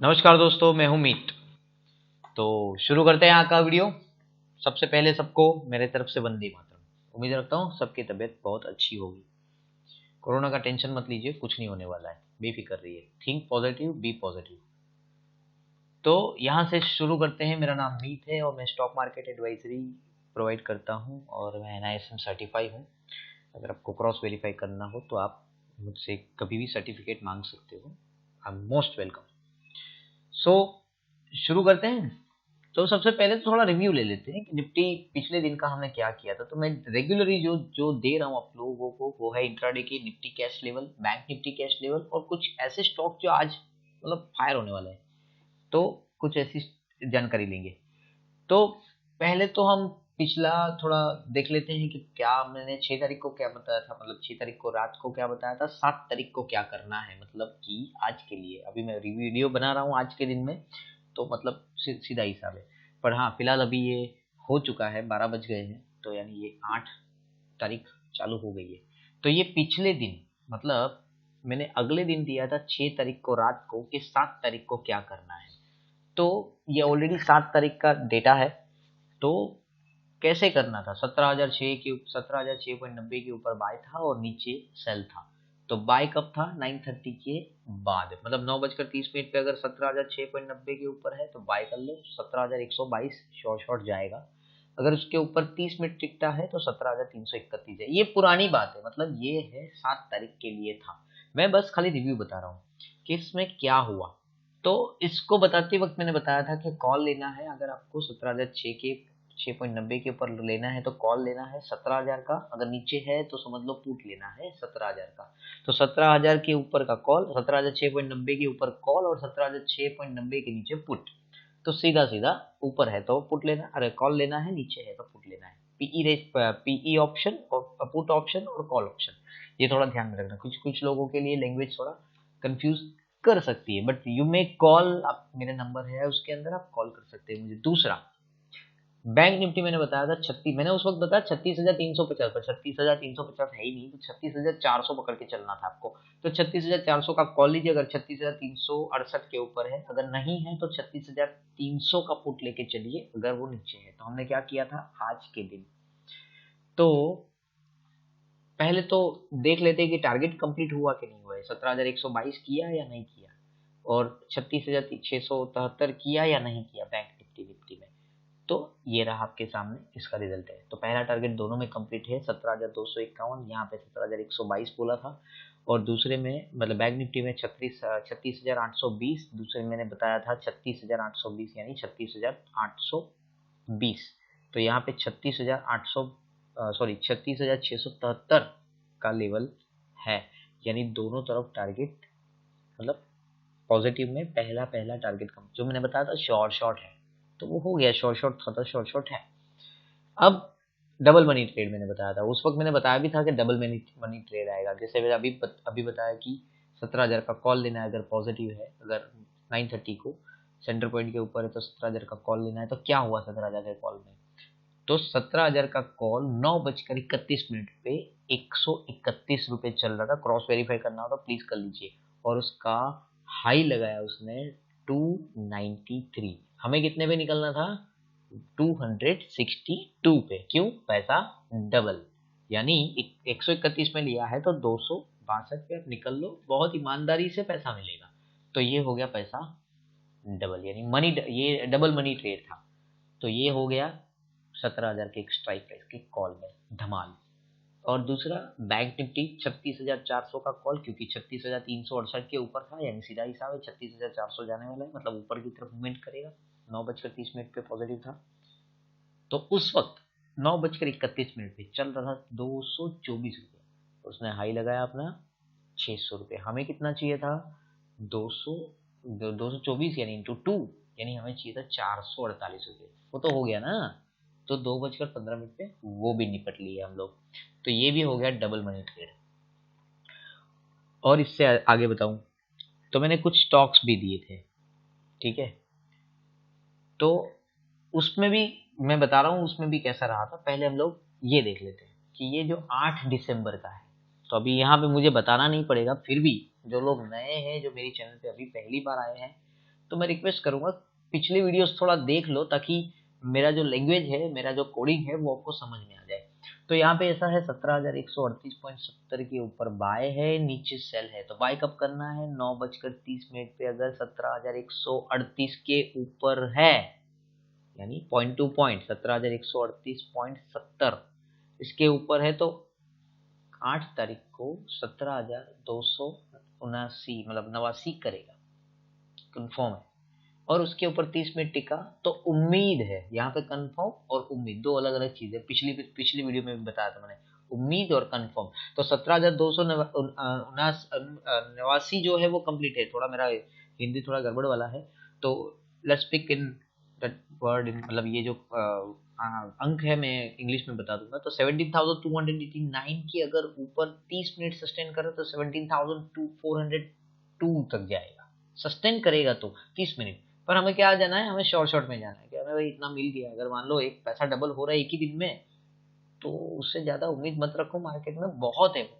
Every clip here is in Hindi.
नमस्कार दोस्तों, मैं हूं मीत। तो शुरू करते हैं आज का वीडियो। सबसे पहले सबको मेरे तरफ से वंदे मातरम। उम्मीद रखता हूं सबकी तबीयत बहुत अच्छी होगी। कोरोना का टेंशन मत लीजिए, कुछ नहीं होने वाला है, बेफिक्र रहिए। Think positive, be positive. तो यहाँ से शुरू करते हैं। मेरा नाम मीत है और मैं स्टॉक मार्केट एडवाइजरी प्रोवाइड करता हूँ और मैं NISM सर्टिफाई हूँ। अगर आपको क्रॉस वेरीफाई करना हो तो आप मुझसे कभी भी सर्टिफिकेट मांग सकते हो। I am most welcome. So शुरू करते हैं। तो सबसे पहले तो थोड़ा रिव्यू ले लेते हैं कि निफ्टी पिछले दिन का हमने क्या किया था। तो मैं रेगुलरली जो जो दे रहा हूँ आप लोगों को वो है इंट्राडे की Nifty cash level, bank Nifty cash level और कुछ ऐसे स्टॉक जो आज मतलब फायर होने वाले हैं। तो कुछ ऐसी जानकारी लेंगे। तो पहले तो हम पिछला थोड़ा देख लेते हैं कि क्या मैंने 6 तारीख को क्या बताया था, मतलब 6 तारीख को रात को क्या बताया था, 7 तारीख को क्या करना है, मतलब कि आज के लिए अभी मैं वीडियो बना रहा हूँ आज के दिन में। तो मतलब सीधा हिसाब है। पर हाँ, फिलहाल अभी ये हो चुका है, 12 बज गए हैं, तो यानी ये 8 तारीख चालू हो गई है। तो ये पिछले दिन मतलब मैंने अगले दिन दिया था 6 तारीख को रात को कि 7 तारीख को क्या करना है। तो ये ऑलरेडी 7 तारीख का डेटा है। तो कैसे करना था, 17,006.90 के ऊपर बाय था और नीचे सेल था। तो बाय कब था, 9:30 के बाद, मतलब 9:30 पे अगर 17,006.90 के ऊपर है तो बाय कर लो। 17,122 शॉर्ट जाएगा। अगर उसके ऊपर 30 मिनट टिकता है तो 17,331 है। ये पुरानी बात है, मतलब ये है 7 तारीख के लिए था। मैं बस खाली रिव्यू बता रहा हूँ कि इसमें क्या हुआ। तो इसको बताते वक्त मैंने बताया था कि कॉल लेना है। अगर आपको 17,006 के 6.90 के ऊपर लेना है तो कॉल लेना है 17,000 का। अगर नीचे है तो समझ लो पुट लेना है 17,000 का। तो 17,000 के ऊपर का कॉल, 17,006.90 के ऊपर कॉल और 17,006.90 के नीचे पुट। तो सीधा सीधा ऊपर है तो पुट लेना, अरे कॉल लेना है, नीचे है तो पुट लेना है। पीई ऑप्शन और पुट ऑप्शन और कॉल ऑप्शन, ये थोड़ा ध्यान में रखना। कुछ कुछ लोगों के लिए लैंग्वेज थोड़ा कंफ्यूज कर सकती है, बट यू मे कॉल। आप मेरे नंबर है उसके अंदर, आप कॉल कर सकते हैं मुझे। दूसरा, बैंक निफ्टी मैंने बताया था 36, मैंने उस वक्त बताया 36,350 पर। 36,350 है ही नहीं, तो 36,400 पकड़ के चलना था आपको। तो 36,400 का कॉल लीजिए अगर 36,368 के ऊपर है। अगर नहीं है तो 36,300 का पुट लेके चलिए अगर वो नीचे है। तो हमने क्या किया था आज के दिन। तो पहले तो देख लेते हैं कि टारगेट कंप्लीट हुआ कि नहीं हुआ है। 17,122 किया या नहीं किया, और 36,673 किया या नहीं किया बैंक निफ्टी में। तो ये रहा आपके सामने, इसका रिजल्ट है। तो पहला टारगेट दोनों में कंप्लीट है, 17,251, यहाँ पे 17,122 बोला था। और दूसरे में मतलब बैंक निफ्टी में 36,820, दूसरे में मैंने बताया था 36,820 यानी 36,820। तो यहाँ पे 36,673 का लेवल है। यानी दोनों तरफ टारगेट, मतलब पॉजिटिव में पहला पहला टारगेट कम जो मैंने बताया था शॉर्ट है, तो वो हो गया। शॉर्ट था तो शॉर्ट है। अब डबल मनी ट्रेड मैंने बताया था, उस वक्त मैंने बताया भी था कि डबल मनी ट्रेड आएगा। जैसे मैंने अभी बताया कि 17,000 का कॉल लेना है अगर पॉजिटिव है। अगर 9:30 को सेंटर पॉइंट के ऊपर है तो 17,000 का कॉल लेना है। तो क्या हुआ 17,000 के कॉल में, तो 17,000 का कॉल 9:31 पे 131 रुपए चल रहा था। क्रॉस वेरीफाई करना हो तो प्लीज कर लीजिए। और उसका हाई लगाया उसने 293। हमें कितने पे निकलना था, 262 पे। क्यों, पैसा डबल। यानी 131 में लिया है तो 262 पे आप निकल लो, बहुत ईमानदारी से पैसा मिलेगा। तो ये हो गया पैसा डबल, यानी मनी, ये डबल मनी ट्रेड था। तो ये हो गया 17,000 के स्ट्राइक प्राइस के कॉल में धमाल। और दूसरा बैंक निफ्टी 36,400 का कॉल, क्योंकि 36,368 के ऊपर था, यानी सीधा हिसाब है 36,400 जाने वाला है, मतलब ऊपर की तरफ मूवमेंट करेगा। 9:30 पे पॉजिटिव था। तो उस वक्त 9:31 पे चल रहा था 224 रुपये। उसने हाई लगाया अपना 600 रुपये। हमें कितना चाहिए था, 224 यानी इंटू 2, यानी हमें चाहिए था 448 रुपये। वो तो हो गया ना। तो 2:15 पे वो भी निपट लिए हम लोग। तो ये भी हो गया डबल मनी ट्रेड। और इससे आगे बताऊं तो मैंने कुछ स्टॉक्स भी दिए थे, ठीक है। तो उसमें भी मैं बता रहा हूँ उसमें भी कैसा रहा था। पहले हम लोग ये देख लेते हैं कि ये जो 8 दिसंबर का है। तो अभी यहाँ पे मुझे बताना नहीं पड़ेगा, फिर भी जो लोग नए हैं, जो मेरी चैनल पे अभी पहली बार आए हैं, तो मैं रिक्वेस्ट करूंगा पिछली वीडियोस थोड़ा देख लो, ताकि मेरा जो लैंग्वेज है, मेरा जो कोडिंग है वो आपको समझ में आ जाए। तो यहाँ पे ऐसा है 17,138.70 के ऊपर बाय है, नीचे सेल है। तो बाय कब करना है? 9:30 पे अगर 17,138 के ऊपर है, यानी पॉइंट टू पॉइंट 17,138.70 इसके ऊपर है, तो 8 तारीख को 17,279 मतलब 89 करेगा, कंफर्म है। और उसके ऊपर 30 मिनट टिका तो उम्मीद है, यहाँ पे कंफर्म और उम्मीद दो अलग अलग चीजें, पिछली वीडियो में भी बताया था मैंने, उम्मीद और कंफर्म। तो 17,289 जो है वो कंप्लीट है। थोड़ा मेरा हिंदी थोड़ा गड़बड़ वाला है, तो let's speak in that word, मतलब ये जो अंक है मैं इंग्लिश में बता दूंगा। तो 17,289 की अगर ऊपर 30 मिनट सस्टेन करे तो 17,402 तक जाएगा, सस्टेन करेगा तो 30 मिनट। पर हमें क्या जाना है? हमें शॉर्ट में जाना है कि हमें भाई इतना मिल गया। अगर मान लो एक पैसा डबल हो रहा है एक ही दिन में, तो उससे ज्यादा उम्मीद मत रखो, मार्केट में बहुत है वो।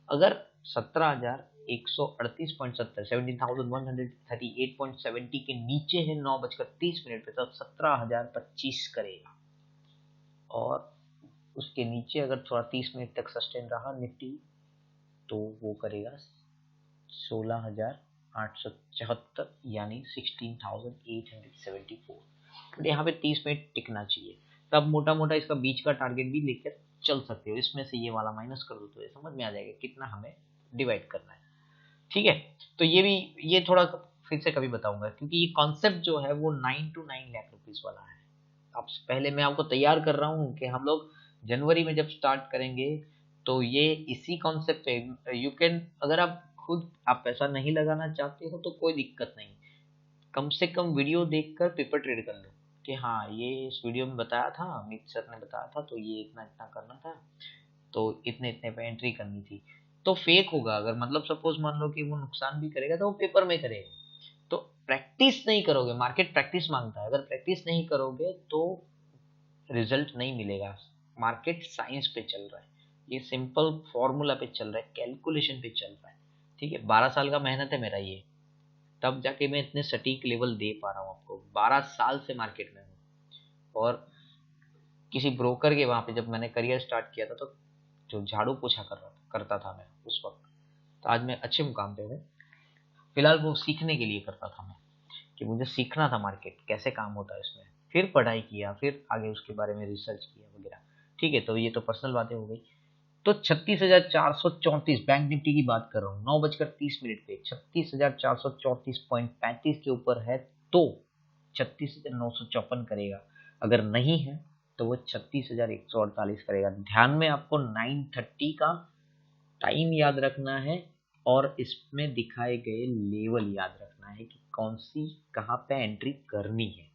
अगर 17,138.70 17,138.70 के नीचे है 9:30 पे, तो 17,025 करेगा। और उसके नीचे अगर थोड़ा 30 मिनट तक सस्टेन रहा निफ्टी, तो वो करेगा 16,874, यानी 16,874। बट यहाँ पे 30 मिनट टिकना चाहिए। तब मोटा मोटा इसका बीच का टारगेट भी लेकर चल सकते हो। इसमें से ये वाला माइनस कर दो तो ये समझ में आ जाएगा कितना हमें डिवाइड करना है। ठीक है, तो ये थोड़ा फिर से कभी बताऊंगा, क्योंकि ये कॉन्सेप्ट जो है वो 9 to 9 लाख रुपीस वाला है। अब पहले मैं आपको तैयार कर रहा हूँ कि हम लोग जनवरी में जब स्टार्ट करेंगे तो ये इसी कॉन्सेप्ट पे यू कैन, अगर आप खुद आप पैसा नहीं लगाना चाहते हो तो कोई दिक्कत नहीं, कम से कम वीडियो देखकर पेपर ट्रेड कर लो कि हाँ ये इस वीडियो में बताया था, अमित सर ने बताया था, तो ये इतना इतना करना था, तो इतने इतने पे एंट्री करनी थी। तो फेक होगा अगर, मतलब सपोज मान लो कि वो नुकसान भी करेगा तो वो पेपर में करेगा। तो प्रैक्टिस नहीं करोगे, मार्केट प्रैक्टिस मांगता है, अगर प्रैक्टिस नहीं करोगे तो रिजल्ट नहीं मिलेगा। मार्केट साइंस पे चल रहा है, ये सिंपल फॉर्मूला पे चल रहा है, कैलकुलेशन पे चल रहा है। ठीक है, 12 साल का मेहनत है मेरा ये, तब जाके मैं इतने सटीक लेवल दे पा रहा हूँ आपको। 12 साल से मार्केट में हूँ। और किसी ब्रोकर के वहां पे जब मैंने करियर स्टार्ट किया था, तो जो झाड़ू पोछा करता था मैं उस वक्त, तो आज मैं अच्छे मुकाम पे हूँ। फिलहाल वो सीखने के लिए करता था मैं, कि मुझे सीखना था मार्केट कैसे काम होता है इसमें, फिर पढ़ाई किया, फिर आगे उसके बारे में रिसर्च किया वगैरह। ठीक है, तो ये तो पर्सनल बातें हो गई। तो 36,434 बैंक निफ्टी की बात कर रहा हूँ, 9:30 पे 36,434.35 के ऊपर है तो 36,954 करेगा। अगर नहीं है तो वो 36,148 करेगा। ध्यान में आपको 9:30 का टाइम याद रखना है, और इसमें दिखाए गए लेवल याद रखना है कि कौन सी कहाँ पे एंट्री करनी है।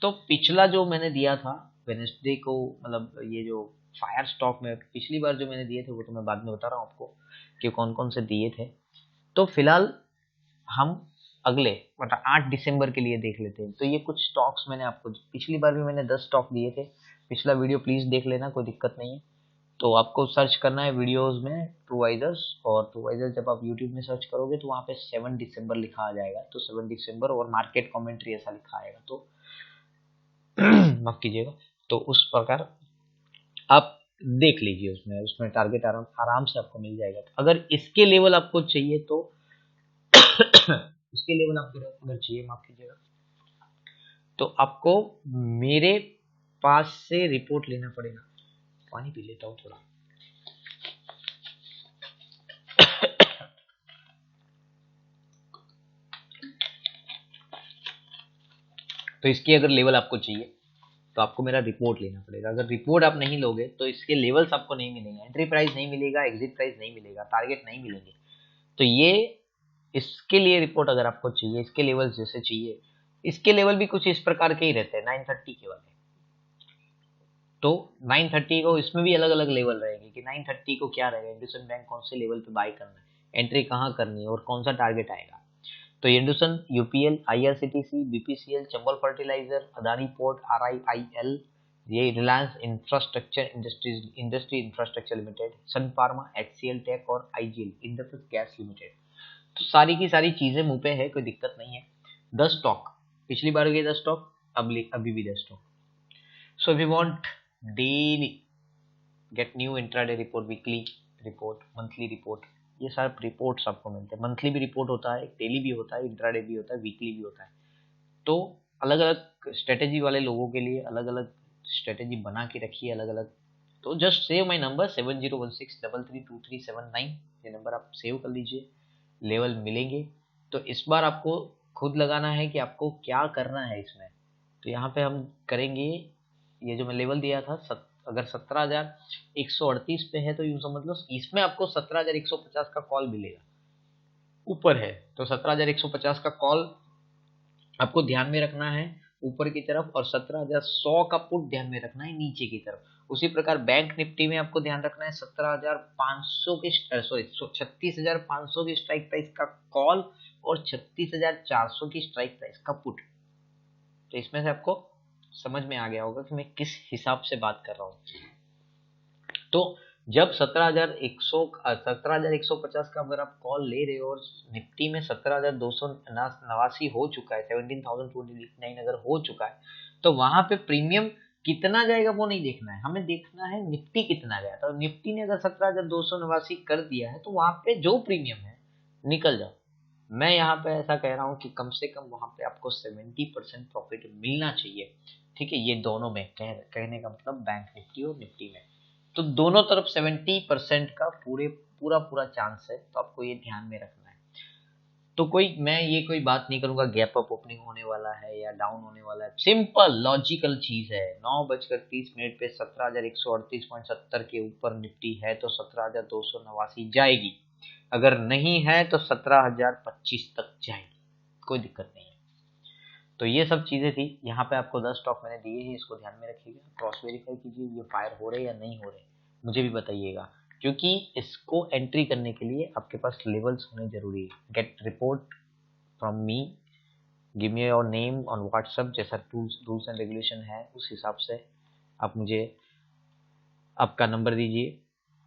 तो पिछला जो मैंने दिया था वेडनेसडे को, मतलब ये जो फायर स्टॉक में पिछली बार जो मैंने दिए थे वो तो मैं बाद में बता रहा हूँ आपको कि कौन कौन से दिए थे। तो फिलहाल हम अगले मतलब 8 दिसंबर के लिए देख लेते हैं। तो ये कुछ स्टॉक्स मैंने आपको, पिछली बार भी मैंने 10 स्टॉक दिए थे, पिछला वीडियो प्लीज देख लेना, कोई दिक्कत नहीं है। तो आपको सर्च करना है वीडियोस में ट्रूवाइजर्स, और ट्रूवाइजर्स जब आप यूट्यूब में सर्च करोगे तो वहाँ पे 7 दिसंबर लिखा आ जाएगा, तो 7 दिसंबर और मार्केट कमेंट्री ऐसा लिखा आएगा, तो माफ कीजिएगा। तो उस प्रकार आप देख लीजिए, उसमें उसमें टारगेट आराम से आपको मिल जाएगा। तो अगर इसके लेवल आपको चाहिए तो इसके लेवल आपको अगर चाहिए, माफ कीजिएगा, तो आपको मेरे पास से रिपोर्ट लेना पड़ेगा। पानी पी लेता हूँ थोड़ा। तो इसकी अगर लेवल आपको चाहिए तो आपको मेरा रिपोर्ट लेना पड़ेगा। अगर रिपोर्ट आप नहीं लोगे तो इसके लेवल्स आपको नहीं मिलेंगे, एंट्री प्राइस नहीं मिलेगा, एग्जिट प्राइस नहीं मिलेगा, टारगेट नहीं मिलेंगे। तो ये इसके लिए रिपोर्ट अगर आपको चाहिए, इसके लेवल जैसे चाहिए, इसके लेवल भी कुछ इस प्रकार के ही रहते हैं 930 के वाले। तो 930 को इसमें भी अलग अलग लेवल रहेंगे कि 930 को क्या रहेगा, इंडसइंड बैंक कौन से लेवल पे बाय करना है, एंट्री कहाँ करनी है और कौन सा टारगेट आएगा। तो IndusInd, UPL, IRCTC, BPCL, Chambal Fertiliser, Adani Port, RIIL, ये Reliance Infrastructure industry infrastructure limited, Sun Pharma, HCL Tech और आईजीएल इंडस गैस लिमिटेड। तो सारी की सारी चीजें मुंह पे है, कोई दिक्कत नहीं है। 10 स्टॉक, पिछली बार गए 10 स्टॉक, अभी भी 10 stock. So if you want daily get new intraday report, weekly report, monthly report, ये सारे रिपोर्ट्स आपको मिलते हैं। मंथली भी रिपोर्ट होता है, डेली भी होता है, इंट्राडे भी होता है, वीकली भी होता है। तो अलग अलग स्ट्रेटेजी वाले लोगों के लिए अलग अलग स्ट्रेटेजी बना के रखिए, अलग अलग। तो जस्ट सेव माई नंबर 7016332379, ये नंबर आप सेव कर लीजिए, लेवल मिलेंगे। तो इस बार आपको खुद लगाना है कि आपको क्या करना है इसमें। तो यहाँ पे हम करेंगे, ये जो मैं लेवल दिया था अगर 17,138 पे है तो यूं समझ लो इसमें आपको 17,150 का कॉल मिलेगा, ऊपर है तो 17,150 का कॉल आपको ध्यान में रखना है ऊपर की तरफ, और 17,100 का पुट ध्यान में रखना है नीचे की तरफ। उसी प्रकार बैंक निफ्टी में आपको ध्यान रखना है 17,500 की, सॉरी 36,500 की स्ट्राइक प्राइस का कॉल और 36,400 की स्ट्राइक प्राइस का पुट। तो इसमें से आपको समझ में आ गया होगा कि मैं किस हिसाब से बात कर रहा हूँ। तो जब 17,150 का अगर आप कॉल ले रहे हो और निफ्टी में 17,289 हो चुका है, 17,289 अगर हो चुका है, तो वहां पे प्रीमियम कितना जाएगा वो नहीं देखना है, हमें देखना है निफ्टी कितना गया। तो निफ्टी ने अगर 17,289 कर दिया है तो वहां पे जो प्रीमियम है निकल जाओ। मैं यहाँ पे ऐसा कह रहा हूँ कि कम से कम वहां पे आपको 70% प्रॉफिट मिलना चाहिए। ठीक है, ये दोनों में कहने का मतलब बैंक निफ्टी और निफ्टी में, तो दोनों तरफ 70% का पूरा पूरा चांस है। तो आपको ये ध्यान में रखना है। तो मैं ये कोई बात नहीं करूंगा गैप अप ओपनिंग होने वाला है या डाउन होने वाला है, सिंपल लॉजिकल चीज है। 9:30 पे 17,138.70 के ऊपर निफ्टी है तो 17,289 जाएगी, अगर नहीं है तो 17,025 तक जाएगी, कोई दिक्कत नहीं है। तो ये सब चीजें थी। यहाँ पे आपको 10 स्टॉक मैंने दिए हैं, इसको ध्यान में रखिएगा, क्रॉस वेरीफाई कीजिए ये फायर हो रहे या नहीं हो रहे, मुझे भी बताइएगा, क्योंकि इसको एंट्री करने के लिए आपके पास लेवल्स होने जरूरी है। Gate report from me, give me your name on WhatsApp, जैसा रूल्स एंड रेगुलेशन है उस हिसाब से आप मुझे आपका नंबर दीजिए,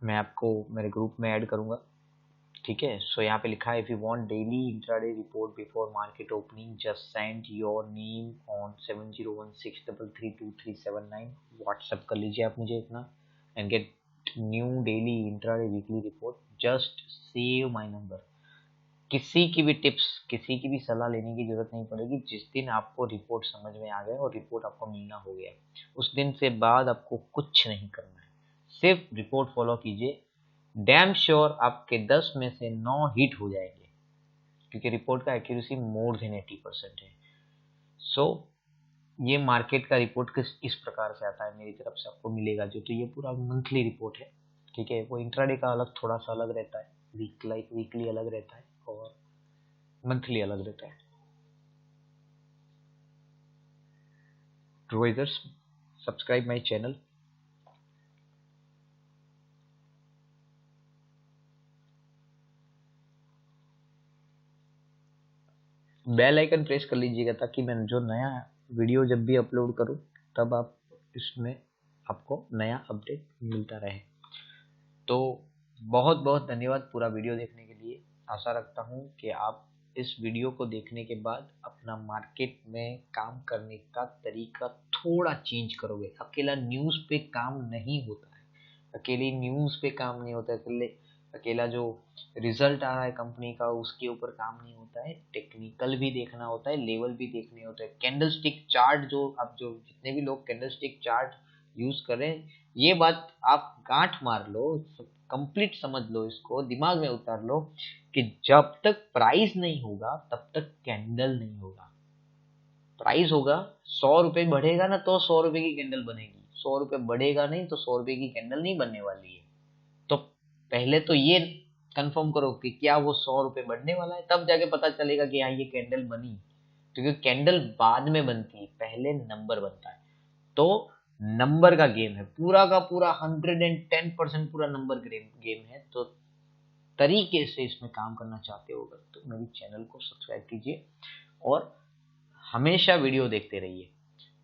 मैं आपको मेरे ग्रुप में ऐड करूंगा। ठीक है, सो यहाँ पे लिखा है if you want daily intraday report before market opening just send your name on 7016332379, WhatsApp कर लीजिए आप मुझे इतना, and get new daily intraday weekly report, just save my number. किसी की भी टिप्स, किसी की भी सलाह लेने की जरूरत नहीं पड़ेगी। जिस दिन आपको रिपोर्ट समझ में आ गया और रिपोर्ट आपको मिलना हो गया, उस दिन से बाद आपको कुछ नहीं करना है, सिर्फ रिपोर्ट फॉलो कीजिए। डैम श्योर आपके 10 में से 9 हिट हो जाएंगे, क्योंकि रिपोर्ट का एक्यूरेसी मोर देन 80% है। सो ये मार्केट का रिपोर्ट इस प्रकार से आता है मेरी तरफ से, आपको मिलेगा जो। तो ये पूरा मंथली रिपोर्ट है। ठीक है, वो इंट्राडे का अलग थोड़ा सा अलग रहता है, वीकली अलग रहता है और मंथली अलग रहता है। Advisors, subscribe my channel. Bell icon press कर लीजिएगा ताकि मैं जो नया वीडियो जब भी अपलोड करूं तब आप इसमें आपको नया अपडेट मिलता रहे। तो बहुत बहुत धन्यवाद पूरा वीडियो देखने के लिए। आशा रखता हूं कि आप इस वीडियो को देखने के बाद अपना मार्केट में काम करने का तरीका थोड़ा चेंज करोगे। अकेला न्यूज़ पे काम नहीं होता है, अकेली न्यूज़ पे काम नहीं होता है, अकेला जो रिजल्ट आ रहा है कंपनी का उसके ऊपर काम नहीं होता है, टेक्निकल भी देखना होता है, लेवल भी देखने होते हैं। कैंडल स्टिक चार्ट जो जितने भी लोग कैंडल स्टिक चार्ट यूज करें, ये बात आप गांठ मार लो, कंप्लीट समझ लो, इसको दिमाग में उतार लो कि जब तक प्राइस नहीं होगा तब तक कैंडल नहीं होगा। प्राइस होगा, 100 रुपए बढ़ेगा ना तो 100 रुपए की कैंडल बनेगी, 100 रुपए बढ़ेगा नहीं तो 100 रुपए की कैंडल नहीं बनने वाली है। तो पहले तो ये कंफर्म करो कि क्या वो 100 रुपए बढ़ने वाला है, तब जाके पता चलेगा कि हाँ ये कैंडल बनी। क्योंकि कैंडल बाद में बनती है, पहले नंबर बनता है। तो नंबर का गेम है, पूरा का पूरा 110% पूरा नंबर गेम है। तो तरीके से इसमें काम करना चाहते हो तो मेरी चैनल को सब्सक्राइब कीजिए और हमेशा वीडियो देखते रहिए।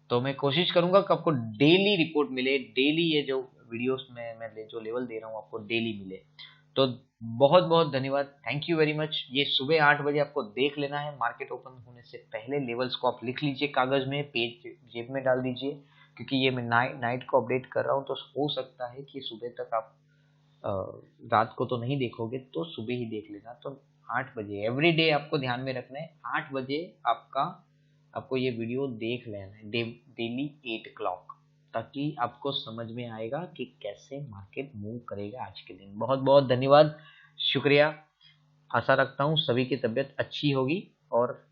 तो मैं कोशिश करूंगा कि आपको डेली रिपोर्ट मिले, डेली ये जो वीडियोस में मैं जो लेवल दे रहा हूँ आपको डेली मिले। तो बहुत बहुत धन्यवाद, थैंक यू वेरी मच। ये सुबह 8 बजे आपको देख लेना है, मार्केट ओपन होने से पहले लेवल्स को आप लिख लीजिए कागज में, पेज जेब में डाल दीजिए, क्योंकि ये मैं नाइट को अपडेट कर रहा हूँ, तो हो सकता है कि सुबह तक आप अ, रात को तो नहीं देखोगे, तो सुबह ही देख लेना। तो 8 बजे एवरी डे आपको ध्यान में रखना है, 8 बजे आपको ये वीडियो देख लेना है, डेली 8 o'clock, ताकि आपको समझ में आएगा कि कैसे मार्केट मूव करेगा आज के दिन। बहुत बहुत धन्यवाद, शुक्रिया। आशा रखता हूँ सभी की तबीयत अच्छी होगी और